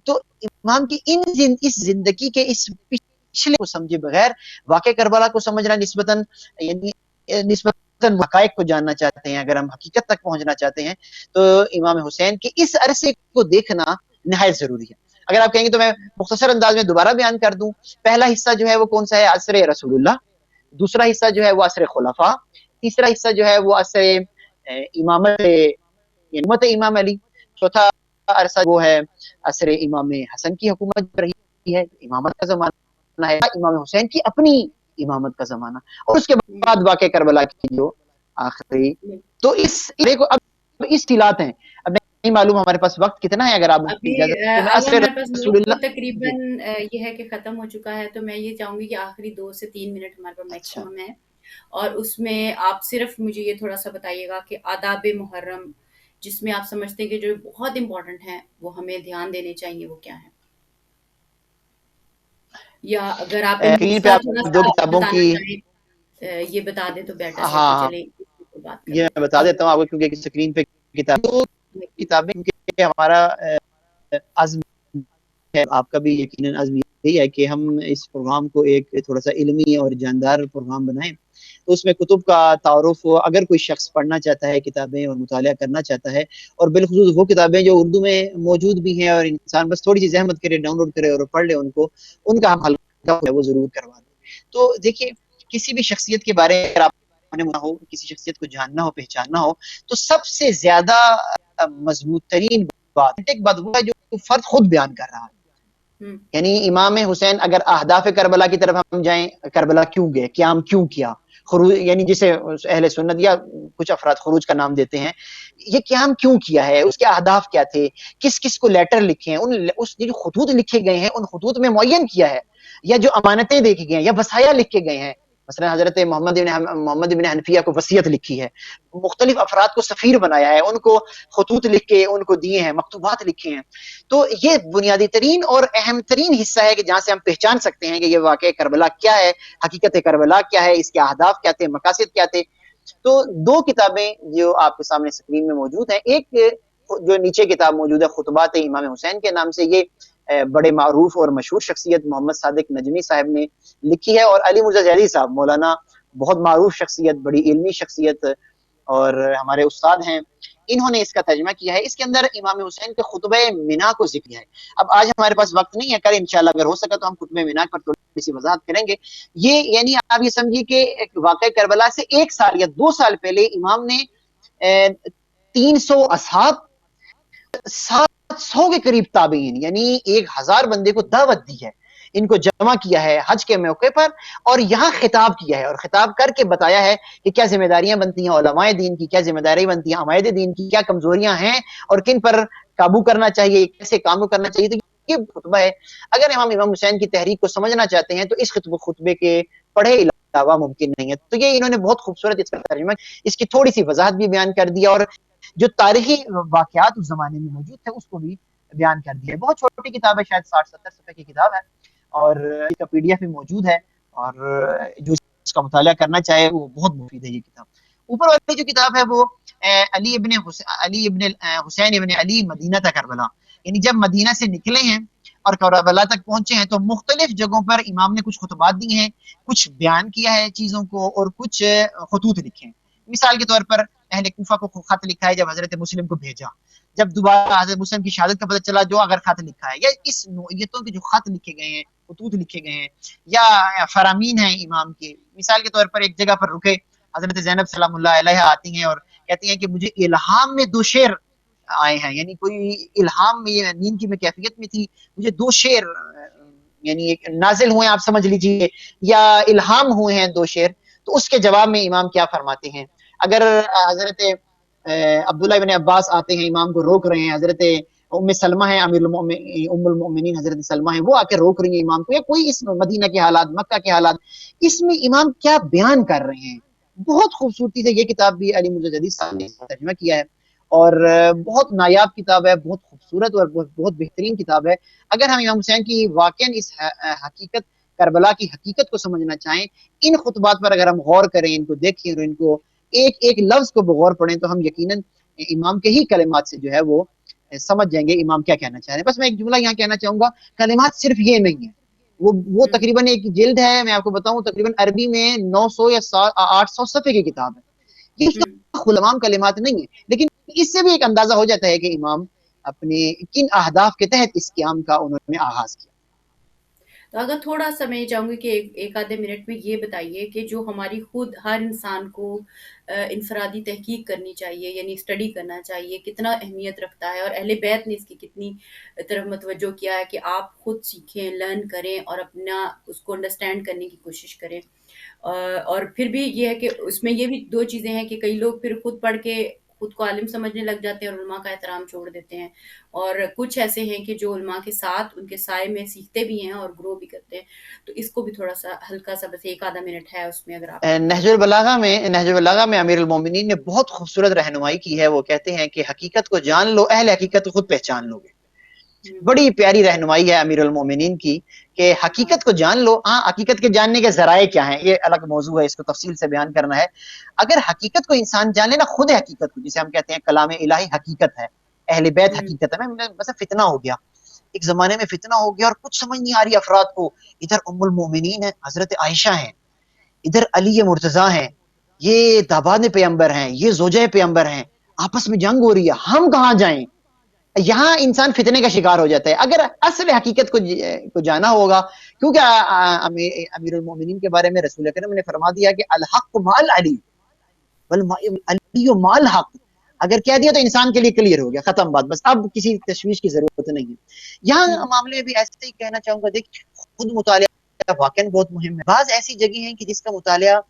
تو امام کی اس زندگی کے اس پچھلے کو سمجھے بغیر واقع کربلا کو سمجھنا نسبتاً یعنی نسبتاً حقائق کو جاننا چاہتے ہیں، اگر ہم حقیقت تک پہنچنا چاہتے ہیں تو امام حسین کے اس عرصے کو دیکھنا نہایت ضروری ہے. اگر آپ کہیں گے تو میں مختصر انداز میں دوبارہ بیان کر دوں. پہلا حصہ جو ہے وہ کون سا ہے؟ عصر رسول اللہ. دوسرا حصہ جو ہے وہ عصر خلفاء. تیسرا حصہ جو ہے وہ عصر امامت امام علی. چوتھا عرصہ وہ ہے عصر امام حسن کی حکومت رہی ہے، امامت کا زمانہ ہے، امام حسین کی اپنی امامت کا زمانہ، اور اس کے بعد واقع کربلا کی جو آخری. تو اس کو اب اس طلات ہیں. اب نہیں معلوم ہمارے پاس وقت کتنا ہے، اگر آپ ابھی اجازت تو میں اب عصر ہمارے پاس رسول وقت تو اللہ. جی تقریباً یہ ہے کہ ختم ہو چکا ہے، تو میں یہ چاہوں گی کہ آخری 2 سے 3 منٹ ہمارے پاس اچھا. میکسیمم ہے، اور اس میں آپ صرف مجھے یہ تھوڑا سا بتائیے گا کہ آداب محرم جس میں آپ سمجھتے ہیں کہ جو بہت امپورٹنٹ ہیں وہ ہمیں دھیان دینے چاہیے، وہ کیا ہے؟ یا اگر آپ ان اسکرین پہ کا آپ تھوڑا دو سا کتابوں بتانا کی، چاہیں، یہ بتا دیں تو بیٹر ہے. تو ہاں چلیں اس پہ بات کر یہ میں لیتے بتا ہیں. دیتا ہوں آپ کو، کیونکہ اسکرین پہ کتابیں کیونکہ ہمارا عزم ہے، آپ کا بھی یقیناً عزم یہی ہے کہ ہم اس پروگرام کو ایک تھوڑا سا علمی اور جاندار پروگرام بنائیں. تو اس میں کتب کا تعارف ہو، اگر کوئی شخص پڑھنا چاہتا ہے کتابیں اور مطالعہ کرنا چاہتا ہے، اور بالخصوص وہ کتابیں جو اردو میں موجود بھی ہیں اور انسان بس تھوڑی سی زحمت کرے، ڈاؤن لوڈ کرے اور پڑھ لے ان کو، ان کا ہم حلقہ ہے وہ ضرور کروا دیں. تو دیکھیے، کسی بھی شخصیت کے بارے میں اگر آپ نے ہو، کسی شخصیت کو جاننا ہو، پہچاننا ہو، تو سب سے زیادہ مضبوط ترین بات وہ ہے جو فرد خود بیان کر رہا ہے. یعنی امام حسین، اگر اہداف کربلا کی طرف ہم جائیں، کربلا کیوں گئے، قیام کیوں کیا، خروج یعنی جسے اہل سنت یا کچھ افراد خروج کا نام دیتے ہیں، یہ قیام کیوں کیا ہے، اس کے اہداف کیا تھے، کس کس کو لیٹر لکھے ہیں، اس جو خطوط لکھے گئے ہیں ان خطوط میں معین کیا ہے، یا جو امانتیں دیکھی گئی ہیں یا وصایا لکھے گئے ہیں، مثلا حضرت محمد بن حنفیہ کو وصیت لکھی ہے، مختلف افراد کو سفیر بنایا ہے، ان کو خطوط لکھ کے ان کو دیے ہیں، مکتوبات لکھے ہیں. تو یہ بنیادی ترین اور اہم ترین حصہ ہے کہ جہاں سے ہم پہچان سکتے ہیں کہ یہ واقعہ کربلا کیا ہے، حقیقت کربلا کیا ہے، اس کے اہداف کیا تھے، مقاصد کیا تھے. تو دو کتابیں جو آپ کے سامنے اسکرین میں موجود ہیں، ایک جو نیچے کتاب موجود ہے خطبات امام حسین کے نام سے، یہ بڑے معروف اور مشہور شخصیت محمد صادق نجمی صاحب نے لکھی ہے، اور علی مرزا زیدی صاحب مولانا بہت معروف شخصیت، بڑی علمی شخصیت اور ہمارے استاد ہیں، انہوں نے اس کا ترجمہ کیا ہے. اس کے اندر امام حسین کے خطبہ مینا کو ذکر ہے. اب آج ہمارے پاس وقت نہیں ہے، کل انشاءاللہ اگر ہو سکا تو ہم خطبہ مینا پر تھوڑی سی وضاحت کریں گے. یہ یعنی آپ یہ سمجھیے کہ واقعہ کربلا سے 1 سال یا 2 سال پہلے امام نے 300 اصحاب، 700 کے قریب تابعین، یعنی 1000 بندے کو دعوت دی ہے، ان کو جمع کیا ہے حج کے موقع پر، اور یہاں خطاب کیا ہے، اور خطاب کر کے بتایا ہے کہ کیا ذمہ داریاں بنتی ہیں علماء دین کی، کیا ذمہ داری بنتی ہیں عمائد دین کی، کیا کمزوریاں ہیں اور کن پر قابو کرنا چاہیے، کیسے کام کرنا چاہیے. تو یہ خطبہ ہے. اگر ہم امام حسین کی تحریک کو سمجھنا چاہتے ہیں تو اس خطبے کے پڑھے علاوہ ممکن نہیں ہے. تو یہ انہوں نے بہت خوبصورت اس کا ترجمہ، اس کی تھوڑی سی وضاحت بھی بیان کر دیا، اور جو تاریخی واقعات اس زمانے میں موجود تھے اس کو بھی بیان کر دیا. بہت چھوٹی کتاب ہے، شاید 60-70 صفحے کی کتاب ہے، اور اس کا PDF بھی موجود ہے، اور جو اس کا مطالعہ کرنا چاہے وہ بہت مفید ہے یہ کتاب. اوپر والی جو کتاب ہے وہ علی ابن حسین ابن علی مدینہ کربلا، یعنی جب مدینہ سے نکلے ہیں اور کربلا تک پہنچے ہیں تو مختلف جگہوں پر امام نے کچھ خطبات دیے ہیں، کچھ بیان کیا ہے چیزوں کو، اور کچھ خطوط لکھے ہیں. مثال کے طور پر اہل کوفہ کو خط لکھا ہے جب حضرت مسلم کو بھیجا، جب دوبارہ حضرت مسلم کی شہادت کا پتہ چلا جو اگر خط لکھا ہے، یا اس نوعیتوں کے جو خط لکھے گئے ہیں، خطوط لکھے گئے ہیں، یا فرامین ہیں امام کے. مثال کے طور پر ایک جگہ پر رکے، حضرت زینب سلام اللہ علیہ آتی ہیں اور کہتی ہیں کہ مجھے الہام میں 2 شعر آئے ہیں، یعنی کوئی الہام میں، نیند کی میں کیفیت میں تھی، مجھے 2 شعر یعنی ایک نازل ہوئے آپ سمجھ لیجئے، یا الہام ہوئے ہیں 2 شعر. تو اس کے جواب میں امام کیا فرماتے ہیں؟ اگر حضرت عبداللہ ابن عباس آتے ہیں، امام کو روک رہے ہیں، حضرت ام سلمہ ہیں، ام المؤمنین حضرت سلمہ ہیں، وہ آ کے روک رہی ہیں امام کو، یا کوئی اس مدینہ کے حالات، مکہ کے حالات، اس میں امام کیا بیان کر رہے ہیں. بہت خوبصورتی سے یہ کتاب بھی علی مرزا جدید صاحب نے ترجمہ کیا ہے، اور بہت نایاب کتاب ہے، بہت خوبصورت اور بہت بہترین کتاب ہے. اگر ہم امام حسین کی واقعا اس حقیقت کربلا کی حقیقت کو سمجھنا چاہیں، ان خطبات پر اگر ہم غور کریں، ان کو دیکھیں اور ان کو ایک ایک لفظ کو بغور پڑھیں، تو ہم یقیناً امام کے ہی کلمات سے جو ہے وہ سمجھ جائیں گے امام کیا کہنا چاہ رہے ہیں. بس میں ایک جملہ یہاں کہنا چاہوں گا، کلمات صرف یہ نہیں ہے، وہ تقریباً ایک جلد ہے، میں آپ کو بتاؤں تقریباً عربی میں 900 یا 800 صفحے کی کتاب ہے. یہ خلمام کلمات نہیں ہے، لیکن اس سے بھی ایک اندازہ ہو جاتا ہے کہ امام اپنے کن اہداف کے تحت اس قیام کا انہوں نے آغاز کیا. تو اگر تھوڑا سا میں چاہوں گی کہ ایک آدھے منٹ میں یہ بتائیے کہ جو ہماری خود ہر انسان کو انفرادی تحقیق کرنی چاہیے، یعنی اسٹڈی کرنا چاہیے، کتنا اہمیت رکھتا ہے، اور اہل بیت نے اس کی کتنی طرف متوجہ کیا ہے کہ آپ خود سیکھیں، لرن کریں اور اپنا اس کو انڈرسٹینڈ کرنے کی کوشش کریں. اور پھر بھی یہ ہے کہ اس میں یہ بھی 2 چیزیں ہیں کہ کئی لوگ پھر خود پڑھ کے خود کو عالم سمجھنے لگ جاتے ہیں اور علماء کا احترام چھوڑ دیتے ہیں، اور کچھ ایسے ہیں کہ جو علماء کے ساتھ ان کے سائے میں سیکھتے بھی ہیں اور گرو بھی کرتے ہیں. تو اس کو بھی تھوڑا سا ہلکا سا، بس 1 آدھا منٹ ہے اس میں، اگر آپ نہج البلاغہ میں امیر المومنین نے بہت خوبصورت رہنمائی کی ہے. وہ کہتے ہیں کہ حقیقت کو جان لو، اہل حقیقت کو خود پہچان لو گے. بڑی پیاری رہنمائی ہے امیر المومنین کی کہ حقیقت کو جان لو. ہاں، حقیقت کے جاننے کے ذرائع کیا ہیں یہ الگ موضوع ہے، اس کو تفصیل سے بیان کرنا ہے. اگر حقیقت کو انسان جان لے نا، خود حقیقت کو، جسے ہم کہتے ہیں کلام الہی حقیقت ہے، اہل بیت حقیقت ہے. مثلا فتنہ ہو گیا، ایک زمانے میں فتنہ ہو گیا اور کچھ سمجھ نہیں آ رہی افراد کو، ادھر ام المومنین ہے حضرت عائشہ ہیں، ادھر علی مرتضیٰ ہیں، یہ داباد پیغمبر ہیں، یہ زوجہ پیغمبر ہیں، آپس میں جنگ ہو رہی ہے، ہم کہاں جائیں؟ یہاں انسان فتنے کا شکار ہو جاتا ہے. اگر اصل حقیقت کو جانا ہوگا، کیونکہ امیر المومنین کے بارے میں رسول اکرم نے فرما دیا کہ الحق مال علی علی مال حق. اگر کہہ دیا تو انسان کے لیے کلیئر ہو گیا، ختم بات، بس اب کسی تشویش کی ضرورت نہیں ہے. یہاں معاملے میں بھی ایسے ہی کہنا چاہوں گا، دیکھ خود مطالعہ واقعا بہت مہم ہے. بعض ایسی جگہ ہیں کہ جس کا مطالعہ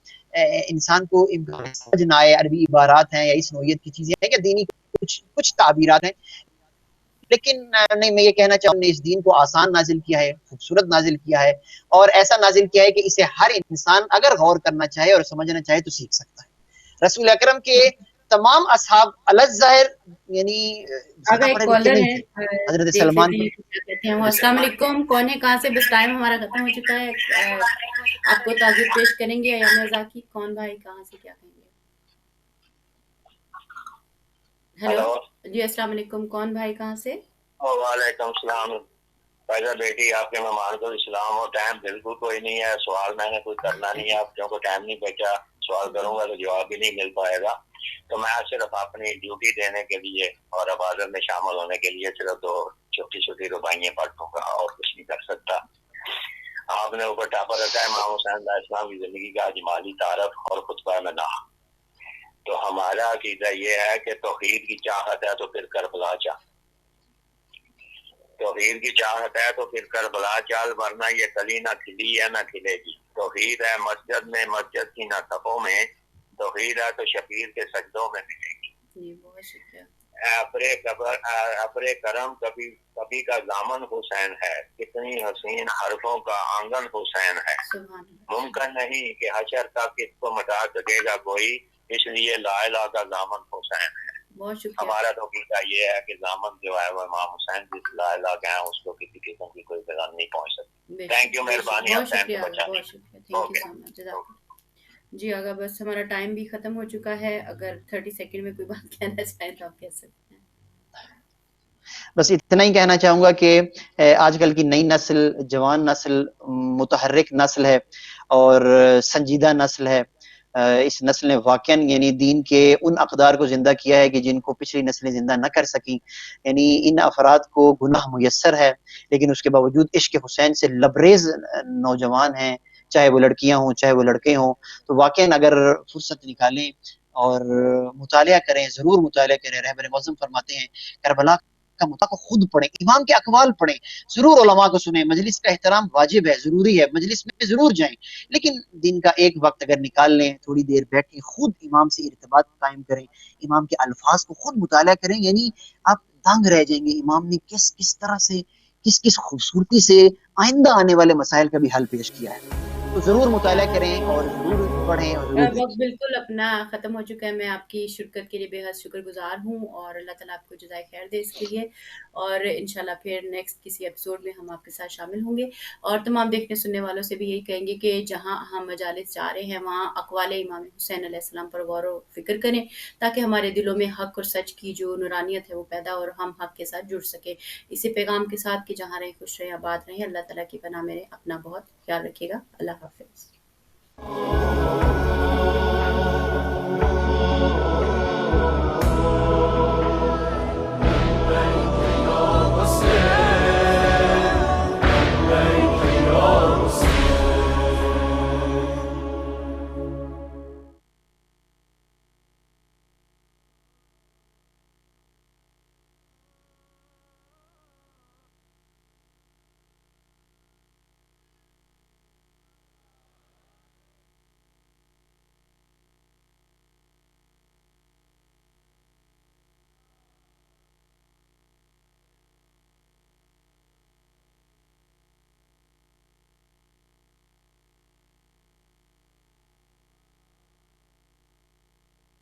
انسان کو سمجھ نہ آئے، عربی عبارات ہیں یا اس نوعیت کی چیزیں ہیں یا دینی کچھ تعبیرات ہیں، لیکن نہیں، میں یہ کہنا چاہوں نے اس دین کو آسان نازل کیا ہے، خوبصورت نازل کیا ہے، اور ایسا نازل کیا ہے کہ اسے ہر انسان اگر غور کرنا چاہے اور سمجھنا چاہے تو سیکھ سکتا ہے۔ رسول اکرم کے تمام اصحاب الظاہر یعنی اب زیادہ ایک پڑھے لکھے کالر نہیں ہے، تھے۔ حضرت دیکھ سلمان لیتے کو ہیں کیا کہتے ہیں وہ۔ السلام علیکم، کون ہے کہاں سے؟ بس ٹائم ہمارا ختم ہو چکا ہے۔ آپ کو تعزیت پیش کریں گے ایام رضا کی، کون بھائی کہاں سے کیا کہیں گے؟ ہیلو جی السلام علیکم، کون بھائی کہاں سے؟ وعلیکم السلام فائدہ بیٹی، آپ کے مہمان کو اسلام اور ٹائم بالکل کوئی نہیں ہے، سوال میں نے کوئی کرنا نہیں ہے، آپ کیونکہ ٹائم نہیں بچا، سوال کروں گا تو جواب بھی نہیں مل پائے گا، تو میں صرف اپنی ڈیوٹی دینے کے لیے اور عبادت میں شامل ہونے کے لیے صرف 2 چھوٹی چھوٹی رباعیاں پڑھ دوں گا اور کچھ نہیں کر سکتا۔ آپ نے اوپر ٹاپر رکھا ہے امام حسین علیہ السلام کی زندگی کا اجمالی تعارف اور خطبہ مداح۔ تو ہمارا عقیدہ یہ ہے کہ توحید کی چاہت ہے تو پھر کربلا چاہ، توحید کی چاہت ہے تو پھر کربلا چل، ورنہ یہ کلی نہ کھلی ہے نہ کھلے گی۔ توحید ہے مسجد میں، مسجد کی نہ صفوں میں، توحید ہے تو شبیر کے سجدوں میں ملے گی۔ جی بہت شکریہ۔ ابر کرم کبھی کا دامن حسین ہے، کتنی حسین حرفوں کا آنگن حسین ہے، سبحان اللہ۔ ممکن نہیں کہ حشر تک اس کو مٹا سکے گا کوئی، اس لیے لا الہ کا دامن حسین ہے۔ بہت شکریہ۔ ہمارا تو عقیدہ یہ ہے کہ دامن جو ہے وہ امام حسین جس لا الہ کا ہے، اس کو کسی قسم کی کوئی پیغام نہیں پہنچ سکتی۔ تھینک یو، مہربانی بہت آپ ٹائم شکریہ، کو بچانے بہت کی۔ شکریہ، تھینک یو سو مچ، جزاک اللہ۔ جی اگر بس ہمارا ٹائم بھی ختم ہو چکا ہے، اگر 30 سیکنڈ میں کوئی بات کہنا چاہیں تو آپ کہہ سکتے ہیں۔ بس اتنا ہی کہنا چاہوں گا کہ آج کل کی نئی نسل، جوان نسل، متحرک نسل ہے اور سنجیدہ نسل ہے۔ اس نسل نے واقعاً یعنی دین کے ان اقدار کو زندہ کیا ہے کہ جن کو پچھلی نسلیں زندہ نہ کر سکیں۔ یعنی ان افراد کو گناہ میسر ہے، لیکن اس کے باوجود عشق حسین سے لبریز نوجوان ہیں، چاہے وہ لڑکیاں ہوں چاہے وہ لڑکے ہوں۔ تو واقعاً اگر فرصت نکالیں اور مطالعہ کریں، ضرور مطالعہ کریں۔ رہبر معظم فرماتے ہیں کربلا کا مطالعہ کو خود پڑھیں، امام کے اقوال پڑھیں، ضرور علماء کو سنیں، مجلس کا احترام واجب ہے، ضروری ہے، مجلس میں ضرور جائیں، لیکن دن کا ایک وقت اگر نکال لیں، تھوڑی دیر بیٹھیں، خود امام سے ارتباط قائم کریں، امام کے الفاظ کو خود مطالعہ کریں، یعنی آپ دنگ رہ جائیں گے امام نے کس طرح سے، کس خوبصورتی سے آئندہ آنے والے مسائل کا بھی حل پیش کیا ہے۔ تو بہت ضرور شکریہ مطالعہ آپ کریں اور ضرور پڑھیں اور ضرور وقت دیکھیں۔ بالکل اپنا ختم ہو چکا ہے۔ میں آپ کی شرکت کے لیے بے حد شکر گزار ہوں، اور اللہ تعالیٰ آپ کو جزائے خیر دے اس کے لیے، اور انشاءاللہ پھر نیکسٹ کسی ایپیسوڈ میں ہم آپ کے ساتھ شامل ہوں گے، اور تمام دیکھنے سننے والوں سے بھی یہی کہیں گے کہ جہاں ہم مجالس جا رہے ہیں وہاں اقوال امام حسین علیہ السلام پر غور و فکر کریں، تاکہ ہمارے دلوں میں حق اور سچ کی جو نورانیت ہے وہ پیدا اور ہم حق کے ساتھ جڑ سکیں۔ اسی پیغام کے ساتھ کہ جہاں رہیں خوش رہیں آباد رہیں، اللہ تعالیٰ کی پناہ میں رہیں، اپنا بہت خیال رکھیے گا۔ اللہ حافظ۔